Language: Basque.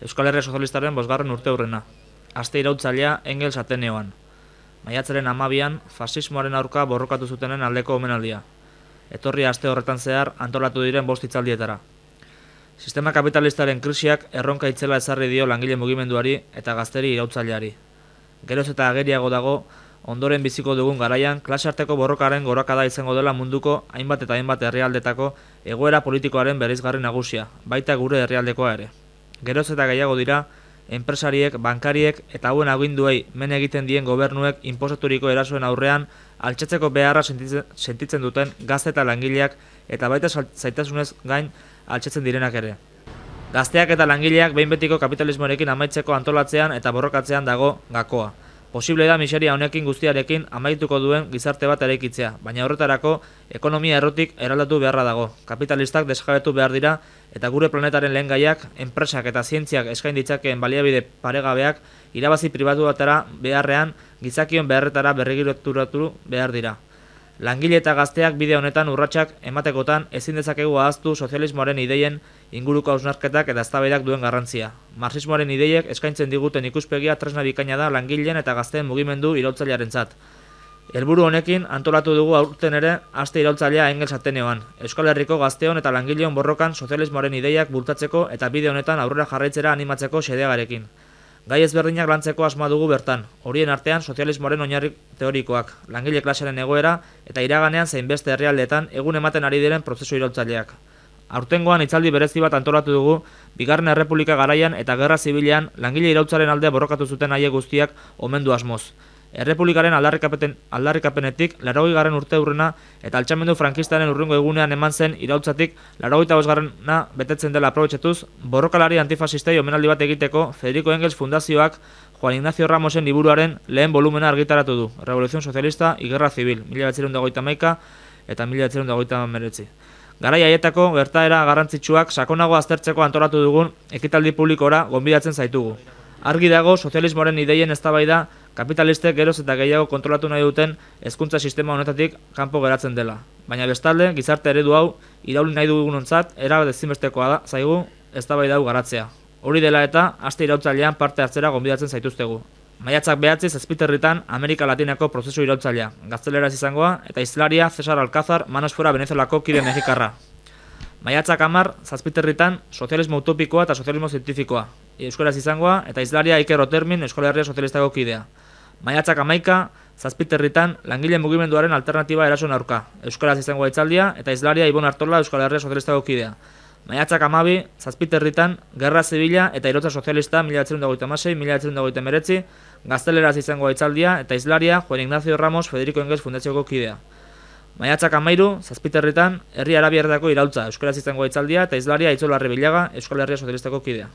Euskal Herria Sozialistaren 5. urteurrena. Aste iraultzailea Engels Ateneoan. Maiatzaren 12an fasismoaren aurka borrokatu zutenen aldeko omenaldia. Etorri aste horretan zehar antolatu diren 5 hitzaldietara. Sistema kapitalistaren krisiak erronka itzela ezarri dio langile mugimenduari eta gazteri iraultzaileari. Geroz eta ageriago dago, ondoren biziko dugun garaian, klase arteko borrokaren gorakada izango dela munduko hainbat eta hainbat herrialdetako egoera politikoaren bereizgarri nagusia, baita gure herrialdekoa ere. Geroz eta gehiago dira, enpresariek, bankariek eta hauen aginduei men egiten dien gobernuek inposaturiko erasoen aurrean altxatzeko beharra sentitzen duten gazte eta langileak eta baita zaitasunez gain altxatzen direnak ere. Gazteak eta langileak behin betiko kapitalismoarekin amaitzeko antolatzean eta borrokatzean dago gakoa. Posible da miseria honekin guztiarekin amaituko duen gizarte bat eraikitzea, baina horretarako ekonomia errotik eraldatu beharra dago. Kapitalistak desjabetu behar dira eta gure planetaren lehengaiak, enpresak eta zientziak eskain ditzakeen baliabide paregabeak irabazi pribatu batera beharrean gizakion beharretara berregiraturatu behar dira. Langile eta gazteak bide honetan urratsak ematekotan ezin dezakegu ahaztu sozialismoaren ideien inguruko hausnarketak eta eztabaidak duen garrantzia. Marxismoaren ideiek eskaintzen diguten ikuspegia tresna bikaina da langileen eta gazteen mugimendu iraultzailearentzat. Helburu honekin antolatu dugu aurten ere aste iraultzailea Engels Ateneoan. Euskal Herriko gazteon eta langileon borrokan sozialismoaren ideiak bultatzeko eta bide honetan aurrera jarraitzera animatzeko xedeagarekin. Gai ezberdinak lantzeko asmoa dugu bertan, horien artean sozialismoaren oinarri teorikoak, langile klasearen egoera eta iraganean zein beste herrialdeetan egun ematen ari diren prozesu iraultzaileak. Aurtengoan hitzaldi berezi bat antolatu dugu, Bigarren Errepublika garaian eta Gerra Zibilean langile iraultzaren alde borrokatu zuten haiek guztiak omendu asmoz. Errepublikaren aldarrikapenetik 80. urteurrena eta altxamendu frankistaren urrengo egunean eman zen iraultzatik 85. betetzen dela aprobetxetuz, borrokalari antifasistei omenaldi bat egiteko Federico Engels Fundazioak Juan Ignacio Ramosen liburuaren lehen volumena argitaratu du, Revolución Socialista y Guerra Civil, 1931 eta 1939. Garai haietako gertaera garrantzitsuak sakonago aztertzeko antolatu dugun ekitaldi publikora gonbidatzen zaitugu. Argi dago sozialismoaren ideien eztabaida kapitalistek geroz eta gehiago kontrolatu nahi duten hezkuntza sistema honetatik kanpo geratzen dela. Baina bestalde, gizarte eredu hau irauli nahi dugunontzat erabat ezinbestekoa da zaigu eztabaida hau garatzea. Hori dela eta aste iraultzailean parte hartzera gonbidatzen zaituztegu. Maiatzak 9 Zazpiterritan Amerika Latinako prozesu iraultzailea, gazteleraz izangoa eta hizlaria Cesar Alcázar Manos Fuera Venezuelako kide mexikarra. Maiatzak 10 Zazpiterritan sozialismo utopikoa eta sozialismo zientifikoa, euskaraz izangoa eta hizlaria Iker Otermin Euskal Herria Sozialistako kidea. Maiatzak 11 Zazpiterritan langile mugimenduaren alternatiba erasoen aurka, euskaraz izangoa hitzaldia eta hizlaria Ibon Artola Euskal Herria Sozialistako kidea. Maiatzak 12 Zazpiterritan Gerra Zibila eta Irotza Sozialista 1956-1959, gazteleraz izangoa hitzaldia eta hizlaria Juan Ignacio Ramos Federico Engels Fundazioko kidea. Maiatzak 13 Zazpiterritan Herri Arabiarretako iraultza, euskaraz izangoa hitzaldia eta hizlaria Itzolarre Bilaga Euskal Herria Sozialistako kidea.